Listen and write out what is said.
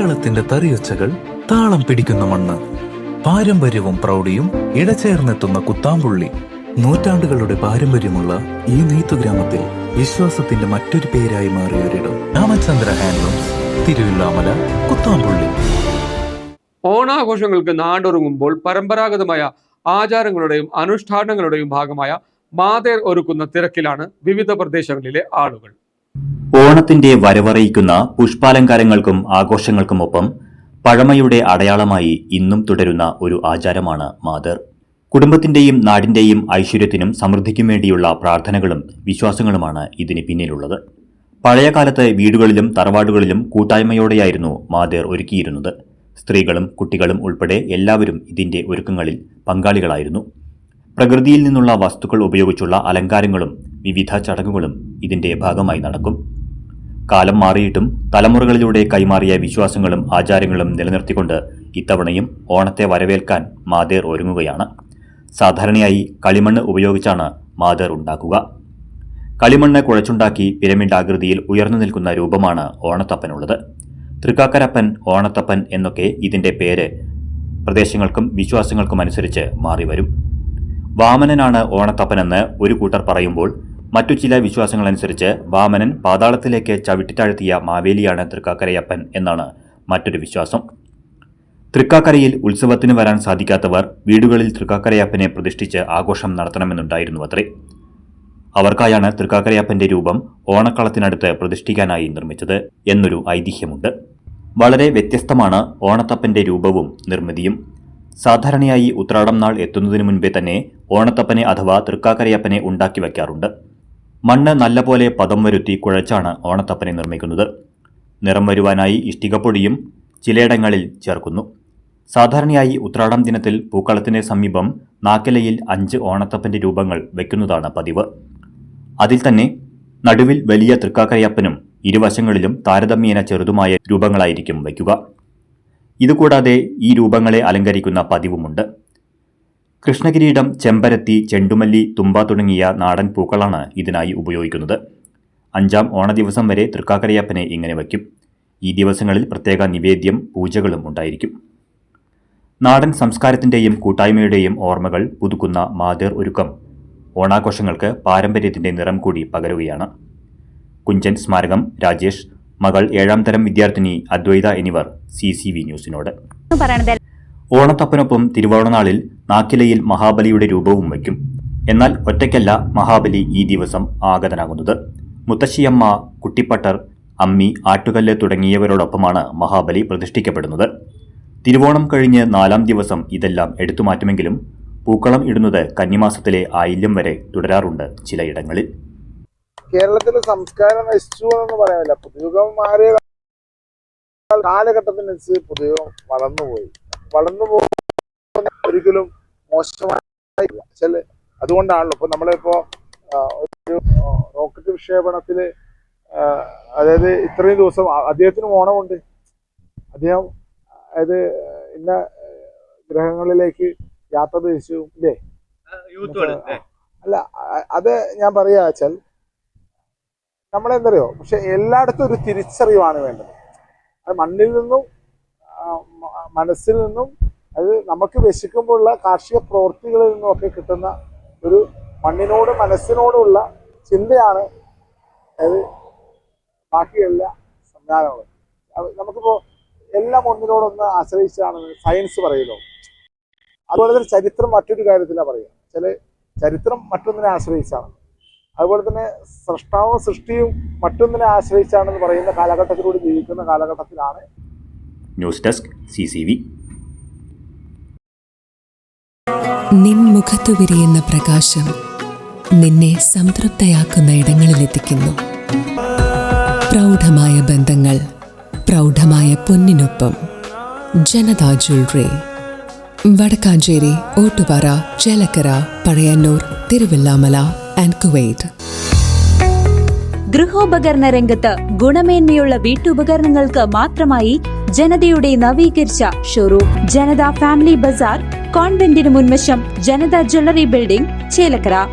മലയാളത്തിന്റെ തറിയൊച്ചകൾ താളം പിടിക്കുന്ന മണ്ണ്, പാരമ്പര്യവും പ്രൗഢിയും ഇടചേർന്നെത്തുന്ന കുത്താമ്പുള്ളി. നൂറ്റാണ്ടുകളുടെ പാരമ്പര്യമുള്ള ഈ നെയ്ത്തുഗ്രാമത്തിൽ വിശ്വാസത്തിന്റെ മറ്റൊരു പേരായി മാറിയൊരിടം. രാമചന്ദ്ര ഹാൻഡ്ലൂംസ്, തിരുവില്ലാമല, കുത്താമ്പുള്ളി. ഓണാഘോഷങ്ങൾക്ക് നാടൊരുങ്ങുമ്പോൾ പരമ്പരാഗതമായ ആചാരങ്ങളുടെയും അനുഷ്ഠാനങ്ങളുടെയും ഭാഗമായ മാതേർ ഒരുക്കുന്ന തിരക്കിലാണ് വിവിധ പ്രദേശങ്ങളിലെ ആളുകൾ. ഓണത്തിന്റെ വരവറിയിക്കുന്ന പുഷ്പാലങ്കാരങ്ങൾക്കും ആഘോഷങ്ങൾക്കുമൊപ്പം പഴമയുടെ അടയാളമായി ഇന്നും തുടരുന്ന ഒരു ആചാരമാണ് മാതേർ. കുടുംബത്തിന്റെയും നാടിന്റെയും ഐശ്വര്യത്തിനും സമൃദ്ധിക്കും വേണ്ടിയുള്ള പ്രാർത്ഥനകളും വിശ്വാസങ്ങളുമാണ് ഇതിന് പിന്നിലുള്ളത്. പഴയകാലത്ത് വീടുകളിലും തറവാടുകളിലും കൂട്ടായ്മയോടെയായിരുന്നു മാതേർ ഒരുക്കിയിരുന്നത്. സ്ത്രീകളും കുട്ടികളും ഉൾപ്പെടെ എല്ലാവരും ഇതിന്റെ ഒരുക്കങ്ങളിൽ പങ്കാളികളായിരുന്നു. പ്രകൃതിയിൽ നിന്നുള്ള വസ്തുക്കൾ ഉപയോഗിച്ചുള്ള അലങ്കാരങ്ങളും വിവിധ ചടങ്ങുകളും ഇതിന്റെ ഭാഗമായി നടക്കും. കാലം മാറിയിട്ടും തലമുറകളിലൂടെ കൈമാറിയ വിശ്വാസങ്ങളും ആചാരങ്ങളും നിലനിർത്തിക്കൊണ്ട് ഇത്തവണയും ഓണത്തെ വരവേൽക്കാൻ മാതേർ ഒരുങ്ങുകയാണ്. സാധാരണയായി കളിമണ്ണ് ഉപയോഗിച്ചാണ് മാതേർ ഉണ്ടാക്കുക. കളിമണ്ണ് കുഴച്ചുണ്ടാക്കി പിരമിഡ് ആകൃതിയിൽ ഉയർന്നു നിൽക്കുന്ന രൂപമാണ് ഓണത്തപ്പനുള്ളത്. തൃക്കാക്കരപ്പൻ, ഓണത്തപ്പൻ എന്നൊക്കെ ഇതിന്റെ പേര് പ്രദേശങ്ങൾക്കും വിശ്വാസങ്ങൾക്കുമനുസരിച്ച് മാറിവരും. വാമനനാണ് ഓണത്തപ്പനെന്ന് ഒരു കൂട്ടർ പറയുമ്പോൾ മറ്റു ചില വിശ്വാസങ്ങളനുസരിച്ച് വാമനൻ പാതാളത്തിലേക്ക് ചവിട്ടിത്താഴ്ത്തിയ മാവേലിയാണ് തൃക്കാക്കരയപ്പൻ എന്നാണ് മറ്റൊരു വിശ്വാസം. തൃക്കാക്കരയിൽ ഉത്സവത്തിന് വരാൻ സാധിക്കാത്തവർ വീടുകളിൽ തൃക്കാക്കരയപ്പനെ പ്രതിഷ്ഠിച്ച് ആഘോഷം നടത്തണമെന്നുണ്ടായിരുന്നു അത്രേ. അവർക്കായാണ് തൃക്കാക്കരയപ്പന്റെ രൂപം ഓണക്കളത്തിനടുത്ത് പ്രതിഷ്ഠിക്കാനായി നിർമ്മിച്ചത് എന്നൊരു ഐതിഹ്യമുണ്ട്. വളരെ വ്യത്യസ്തമാണ് ഓണത്തപ്പന്റെ രൂപവും നിർമ്മിതിയും. സാധാരണയായി ഉത്രാടം നാൾ എത്തുന്നതിനു മുൻപേ തന്നെ ഓണത്തപ്പനെ അഥവാ തൃക്കാക്കരയപ്പനെ ഉണ്ടാക്കി വയ്ക്കാറുണ്ട്. മണ്ണ് നല്ലപോലെ പദം വരുത്തി കുഴച്ചാണ് ഓണത്തപ്പനെ നിർമ്മിക്കുന്നത്. നിറം വരുവാനായി ഇഷ്ടികപ്പൊടിയും ചിലയിടങ്ങളിൽ ചേർക്കുന്നു. സാധാരണയായി ഉത്രാടം ദിനത്തിൽ പൂക്കളത്തിന് സമീപം നാക്കിലയിൽ 5 ഓണത്തപ്പന്റെ രൂപങ്ങൾ വയ്ക്കുന്നതാണ് പതിവ്. അതിൽ തന്നെ നടുവിൽ വലിയ തൃക്കാക്കരയപ്പനും ഇരുവശങ്ങളിലും താരതമ്യേന ചെറുതുമായ രൂപങ്ങളായിരിക്കും വയ്ക്കുക. ഇതുകൂടാതെ ഈ രൂപങ്ങളെ അലങ്കരിക്കുന്ന പതിവുമുണ്ട്. കൃഷ്ണകിരീടം, ചെമ്പരത്തി, ചെണ്ടുമല്ലി, തുമ്പ തുടങ്ങിയ നാടൻ പൂക്കളാണ് ഇതിനായി ഉപയോഗിക്കുന്നത്. 5-ാം ഓണദിവസം വരെ തൃക്കാക്കരയപ്പനെ ഇങ്ങനെ വയ്ക്കും. ഈ ദിവസങ്ങളിൽ പ്രത്യേക നിവേദ്യം, പൂജകളും ഉണ്ടായിരിക്കും. നാടൻ സംസ്കാരത്തിന്റെയും കൂട്ടായ്മയുടെയും ഓർമ്മകൾ പുതുക്കുന്ന മാതേർ ഒരുക്കം ഓണാഘോഷങ്ങൾക്ക് പാരമ്പര്യത്തിന്റെ നിറം കൂടി പകരുകയാണ്. കുഞ്ചൻ സ്മാരകം രാജേഷ്, മകൾ 7-ാം തരം വിദ്യാർത്ഥിനി അദ്വൈത എന്നിവർ CCV ന്യൂസിനോട്. ഓണത്തപ്പനൊപ്പം തിരുവോണനാളിൽ നാക്കിലയിൽ മഹാബലിയുടെ രൂപവും വയ്ക്കും. എന്നാൽ ഒറ്റയ്ക്കല്ല മഹാബലി ഈ ദിവസം ആഗതനാകുന്നത്. മുത്തശ്ശിയമ്മ, കുട്ടിപ്പട്ടർ, അമ്മി, ആട്ടുകല്ല് തുടങ്ങിയവരോടൊപ്പമാണ് മഹാബലി പ്രതിഷ്ഠിക്കപ്പെടുന്നത്. തിരുവോണം കഴിഞ്ഞ് 4-ാം ദിവസം ഇതെല്ലാം എടുത്തുമാറ്റുമെങ്കിലും പൂക്കളം ഇടുന്നത് കന്നിമാസത്തിലെ ആയില്യം വരെ തുടരാറുണ്ട് ചിലയിടങ്ങളിൽ. കേരളത്തിലെ സംസ്കാരം നശിച്ചു എന്ന് പറയാനില്ല. പുതുയുഗം മാറിയ കാലഘട്ടത്തിനനുസരിച്ച് പുതുയുഗം വളർന്നുപോയി ഒരിക്കലും മോശമായി. അതുകൊണ്ടാണല്ലോ ഇപ്പൊ നമ്മളിപ്പോ ഒരു റോക്കറ്റ് വിക്ഷേപണത്തില് അതായത് ഇത്രയും ദിവസം അദ്ദേഹത്തിന് ഓണമുണ്ട്. അദ്ദേഹം അതായത് ഇന്ന ഗ്രഹങ്ങളിലേക്ക് യാത്ര തിരിച്ചു ഇല്ലേ? അല്ല, അത് ഞാൻ പറയാ വെച്ചാൽ നമ്മളെന്തറിയോ, പക്ഷെ എല്ലായിടത്തും ഒരു തിരിച്ചറിവാണ് വേണ്ടത്. അത് മണ്ണിൽ നിന്നും മനസ്സിൽ നിന്നും, അത് നമുക്ക് വിശക്കുമ്പോഴുള്ള കാർഷിക പ്രവൃത്തികളിൽ നിന്നും ഒക്കെ കിട്ടുന്ന ഒരു മണ്ണിനോട് മനസ്സിനോടുള്ള ചിന്തയാണ് അത് ബാക്കി എല്ലാ സംവിധാനങ്ങളും. നമുക്കിപ്പോ എല്ലാം ഒന്നിനോടൊന്ന് ആശ്രയിച്ചാണ് സയൻസ് പറയുമല്ലോ. അതുപോലെ തന്നെ ചരിത്രം മറ്റൊരു കാര്യത്തിലാണ് പറയുക. ചരിത്രം മറ്റൊന്നിനെ ആശ്രയിച്ചാണ്. അതുപോലെ തന്നെ സൃഷ്ടാവും സൃഷ്ടിയും മറ്റൊന്നിനെ ആശ്രയിച്ചാണെന്ന് പറയുന്ന കാലഘട്ടത്തിലൂടെ ജീവിക്കുന്ന കാലഘട്ടത്തിലാണ്. News desk CCV. നിൻ മുഖത്തു വിരിയുന്ന പ്രകാശം നിന്നെ സംതൃപ്തയാക്കുന്ന ഇടങ്ങളിലെത്തിക്കുന്നു. പ്രൗഢമായ ബന്ധങ്ങൾ, പ്രൗഢമായ പൊന്നിനൊപ്പം. Janata jewellery, Vadakkanchery, Ottupara, Chelakkara, Pazhayannur, Thiruvilwamala and Kuwait. ഗൃഹോപകരണ രംഗത്ത് ഗുണമേന്മയുള്ള വീട്ടുപകരണങ്ങൾക്ക് മാത്രമായി ജനതയുടെ നവീകരിച്ച ഷോറൂം ജനത ഫാമിലി ബസാർ, കോൺവെന്റിന് മുൻവശം, ജനത ജ്വല്ലറി ബിൽഡിംഗ്, ചേലക്കര.